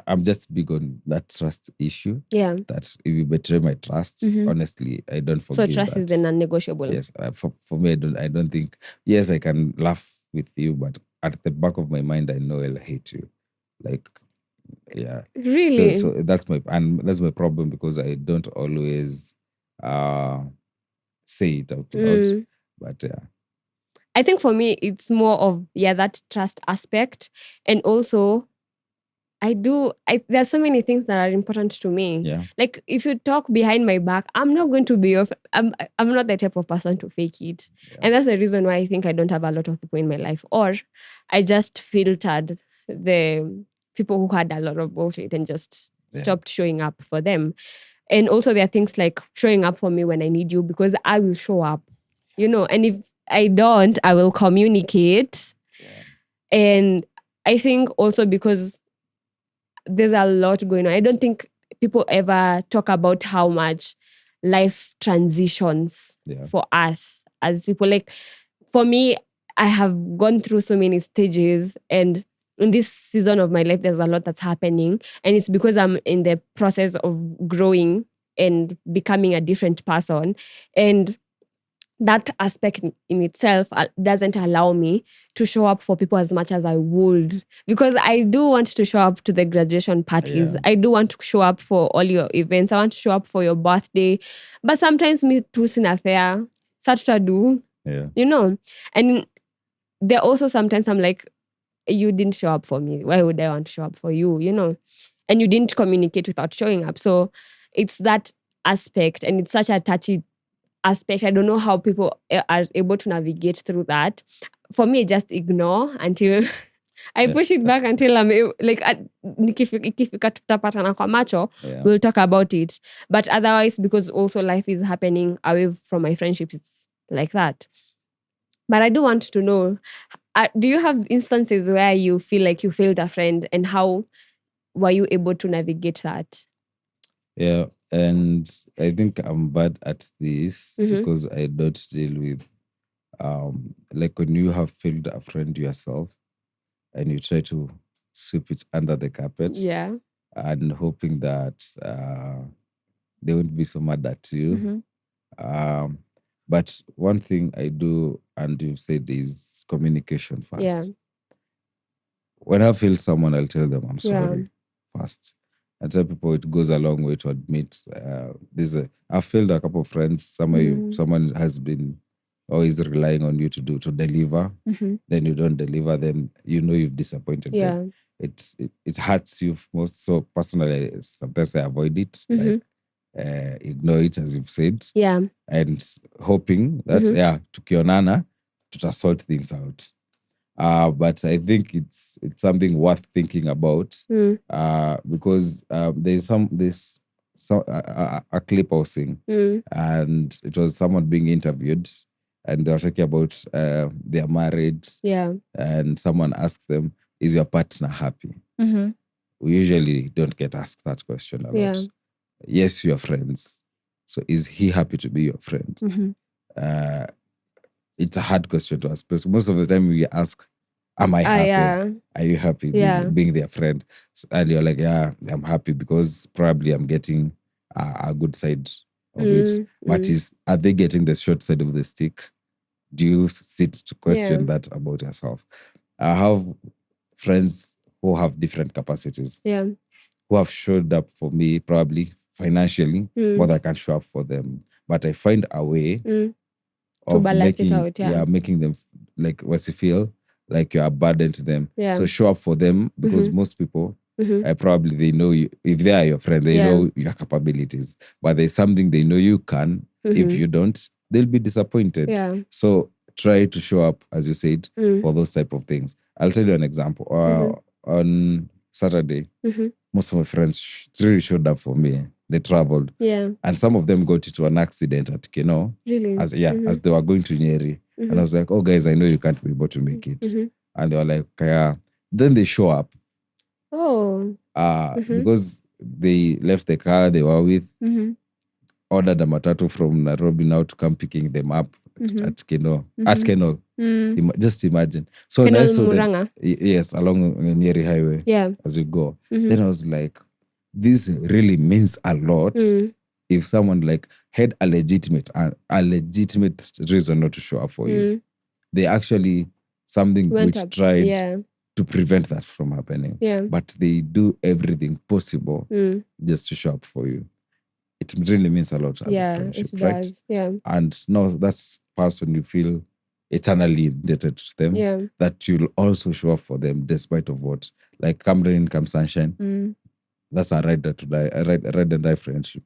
S2: I'm just big on that trust issue.
S1: Yeah.
S2: That if you betray my trust, honestly, I don't forgive
S1: So trust
S2: that.
S1: is the non-negotiable.
S2: Yes, for me, I don't think. Yes, I can laugh with you, but at the back of my mind, I know I'll hate you. Like, yeah.
S1: Really?
S2: So that's my problem because I don't always say it out loud. But yeah.
S1: I think for me, it's more of, that trust aspect. And also, there's so many things that are important to me.
S2: Yeah.
S1: Like, if you talk behind my back, I'm not going to be I'm not the type of person to fake it. Yeah. And that's the reason why I think I don't have a lot of people in my life. Or I just filtered the people who had a lot of bullshit and just stopped showing up for them. And also there are things like showing up for me when I need you, because I will show up, and if I don't, I will communicate. Yeah. And I think also because there's a lot going on. I don't think people ever talk about how much life transitions for us as people. Like, for me, I have gone through so many stages, and in this season of my life, there's a lot that's happening. And it's because I'm in the process of growing and becoming a different person. And that aspect in itself doesn't allow me to show up for people as much as I would, because I do want to show up to the graduation parties. Yeah. I do want to show up for all your events. I want to show up for your birthday. But sometimes me too sina fair. Such to do.
S2: Yeah.
S1: And there also sometimes I'm like, you didn't show up for me. Why would I want to show up for you? And you didn't communicate without showing up. So it's that aspect, and it's such a touchy aspect. I don't know how people are able to navigate through that. For me, I just ignore until I push it back until I'm like, ikifika tutapatana kwa macho, we'll talk about it. But otherwise, because also life is happening away from my friendships, it's like that. But I do want to know, do you have instances where you feel like you failed a friend, and how were you able to navigate that?
S2: Yeah. And I think I'm bad at this because I don't deal with, like when you have failed a friend yourself and you try to sweep it under the carpet.
S1: Yeah.
S2: And hoping that they won't be so mad at you. But one thing I do, and you've said, is communication first.
S1: Yeah.
S2: When I feel someone, I'll tell them I'm sorry first. I tell people it goes a long way to admit I've failed a couple of friends. Someone has been always relying on you to deliver. Then you don't deliver, then you've disappointed them. It hurts you most. So personally, sometimes I avoid it, like ignore it, as you've said.
S1: Yeah.
S2: And hoping that tukionana to sort things out. But I think it's something worth thinking about because there's a clip I was seeing, and it was someone being interviewed, and they were talking about they are married,
S1: Yeah.
S2: and someone asked them, "Is your partner happy?" We usually don't get asked that question a lot.
S1: Yeah.
S2: Yes, you are friends. So is he happy to be your friend? It's a hard question to ask because most of the time we ask, am I happy?
S1: Yeah.
S2: Are you happy
S1: Yeah.
S2: being their friend? And you're like, yeah, I'm happy because probably I'm getting a good side of it. But are they getting the short side of the stick? Do you sit to question that about yourself? I have friends who have different capacities,
S1: Yeah.
S2: who have showed up for me probably financially, but I can't show up for them. But I find a way of
S1: balance it out,
S2: making them like what's it feel like you're a burden to them.
S1: Yeah.
S2: So show up for them because most people probably they know you. If they are your friend, they know your capabilities. But there's something they know you can. If you don't, they'll be disappointed.
S1: Yeah.
S2: So try to show up, as you said, for those type of things. I'll tell you an example. On Saturday, most of my friends really showed up for me. They traveled.
S1: Yeah.
S2: And some of them got into an accident at Keno.
S1: Really?
S2: As they were going to Nyeri. And I was like, oh, guys, I know you can't be able to make it. And they were like, yeah. Then they show up.
S1: Oh.
S2: Because they left the car they were with, ordered a matatu from Nairobi now to come picking them up at Keno. At Keno. Just imagine. So
S1: Keno
S2: now I saw them,
S1: Murang'a?
S2: yes, along Nyeri Highway.
S1: Yeah.
S2: As you go. Then I was like, this really means a lot if someone like had a legitimate reason not to show up for you. They actually something
S1: Went
S2: which
S1: up.
S2: tried to prevent that from happening.
S1: Yeah.
S2: But they do everything possible just to show up for you. It really means a lot as a friendship,
S1: it
S2: right?
S1: does. Yeah.
S2: And no, that's person you feel eternally indebted to them.
S1: Yeah.
S2: That you'll also show up for them despite of what. Like come rain, come sunshine. That's a ride or die, a ride and die friendship.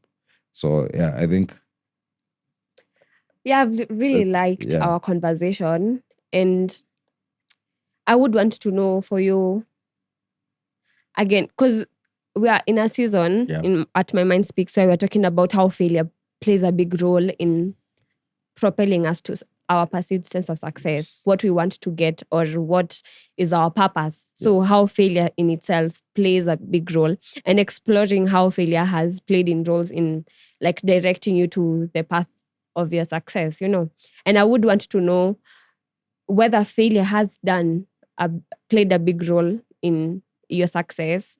S2: So yeah, I think.
S1: Yeah, I've really liked our conversation, and I would want to know for you again, because we are in a season at My Mind Speaks where we're talking about how failure plays a big role in propelling us to our perceived sense of success, what we want to get, or what is our purpose. So how failure in itself plays a big role, and exploring how failure has played in roles in like directing you to the path of your success, And I would want to know whether failure has played a big role in your successes,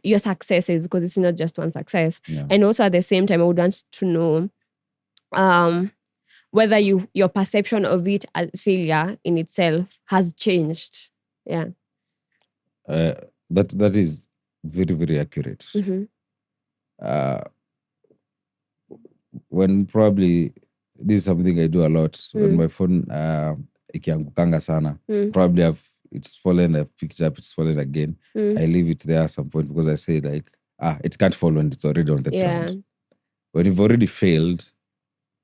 S1: because it's not just one success. And also at the same time, I would want to know whether your perception of it as failure in itself has changed. Yeah.
S2: That is very, very accurate. When probably this is something I do a lot when my phone ikiangukanga sana. Probably it's fallen, I've picked it up, it's fallen again. I leave it there at some point because I say like, it can't fall when it's already on the ground. When you've already failed,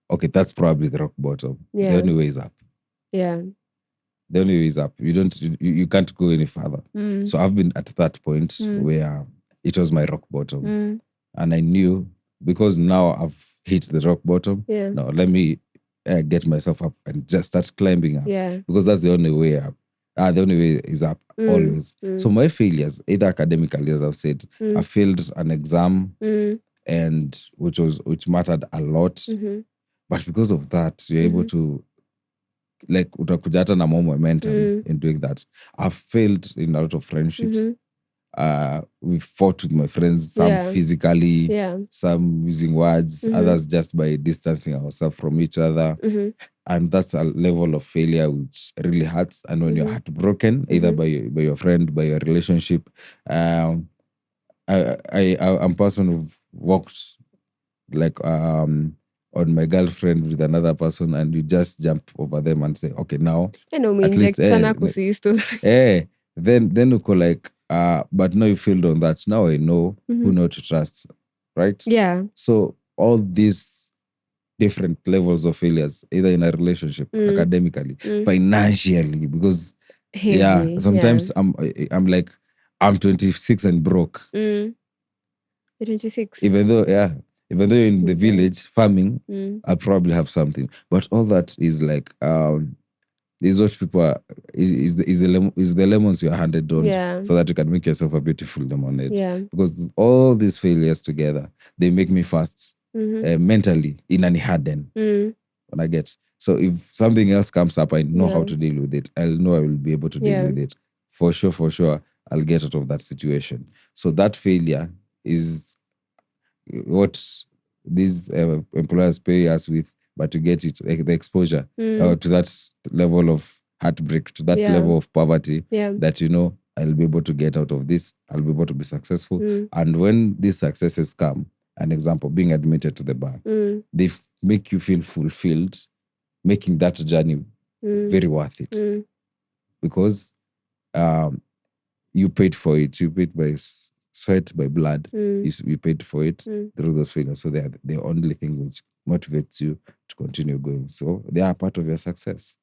S2: okay, that's probably the rock bottom. The only way is up.
S1: Yeah.
S2: The only way is up. You can't go any further. So I've been at that point where it was my rock bottom. And I knew, because now I've hit the rock bottom, now let me get myself up and just start climbing up. Because that's the only way up. The only way is up, always. So my failures, either academically, as I've said, I failed an exam, and which mattered a lot. But because of that, you're able to, like, utakuja hata na more momentum in doing that. I've failed in a lot of friendships. We fought with my friends, some physically, some using words, others just by distancing ourselves from each other. And that's a level of failure which really hurts. And when you're heartbroken, either by your friend, by your relationship, I'm a person who've walked like on my girlfriend with another person, and you just jump over them and say, okay, now
S1: at least then
S2: you go like, but now you failed on that. Now I know who not to trust, right?
S1: Yeah.
S2: So all these different levels of failures, either in a relationship, academically, financially, because sometimes I'm like, I'm 26 and broke.
S1: You're 26.
S2: Even though, Even though in the
S1: Okay.
S2: village farming, I'll probably have something. But all that is like is what people are is the lemons you're handed on
S1: Yeah.
S2: so that you can make yourself a beautiful lemonade.
S1: Yeah.
S2: Because all these failures together, they make me fast mentally in an harden when I get. So if something else comes up, I know how to deal with it. I'll know I will be able to deal with it. For sure, I'll get out of that situation. So that failure is what these employers pay us with, but to get it, like the exposure to that level of heartbreak, to that level of poverty, that I'll be able to get out of this. I'll be able to be successful. And when these successes come, an example, being admitted to the bar, they make you feel fulfilled, making that journey very worth it. Because you paid for it. You paid by sweat, by blood. You paid for it through those failures. So they are the only thing which motivates you to continue going. So they are part of your success.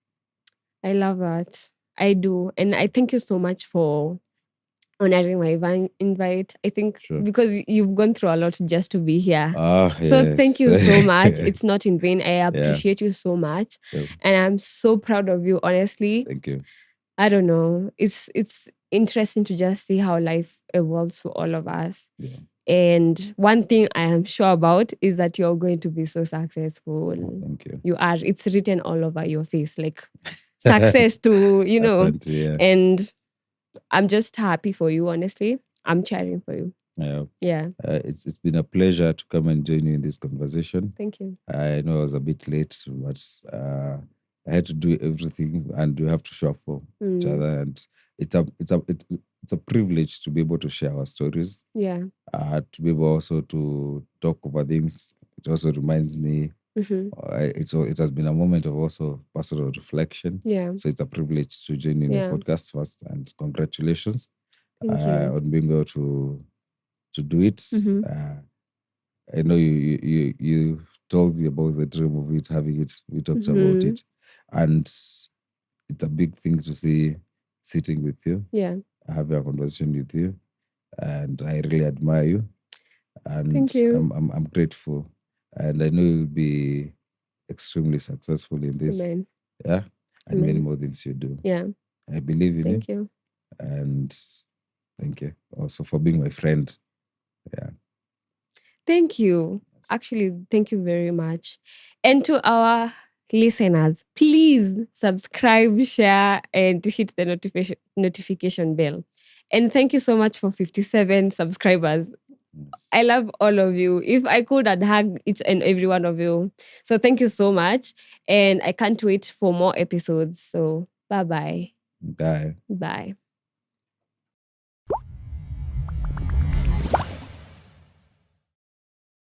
S1: I love that. I do. And I thank you so much for honoring my invite. I think because you've gone through a lot just to be here. So thank you so much. It's not in vain. I appreciate you so much. And I'm so proud of you, honestly.
S2: Thank you.
S1: I don't know. It's interesting to just see how life evolves for all of us. And one thing I am sure about is that you're going to be so successful.
S2: Thank you.
S1: You are. It's written all over your face, like success to,
S2: Asante,
S1: and I'm just happy for you, honestly. I'm cheering for you.
S2: Yeah. It's been a pleasure to come and join you in this conversation.
S1: Thank you.
S2: I know I was a bit late, but I had to do everything, and we have to show up for each other. And it's a privilege to be able to share our stories.
S1: Yeah.
S2: To be able also to talk over things. It also reminds me. It has been a moment of also personal reflection.
S1: Yeah.
S2: So it's a privilege to join in your podcast first, and congratulations
S1: Thank you.
S2: on being able to do it. I know you told me about the dream of it, having it. We talked about it, and it's a big thing to see sitting with you.
S1: Yeah.
S2: Having a conversation with you, and I really admire you. And
S1: thank you.
S2: I'm grateful, and I know you'll be extremely successful in this.
S1: Amen.
S2: Yeah, and
S1: Amen.
S2: many more things you do.
S1: Yeah.
S2: I believe in
S1: Thank you.
S2: And thank you also for being my friend. Yeah.
S1: Thank you. Actually, thank you very much. And to our listeners, please subscribe, share, and hit the notification bell. And thank you so much for 57 subscribers.
S2: Yes.
S1: I love all of you. If I could, I'd hug each and every one of you. So thank you so much. And I can't wait for more episodes. So bye-bye.
S2: Bye.
S1: Bye.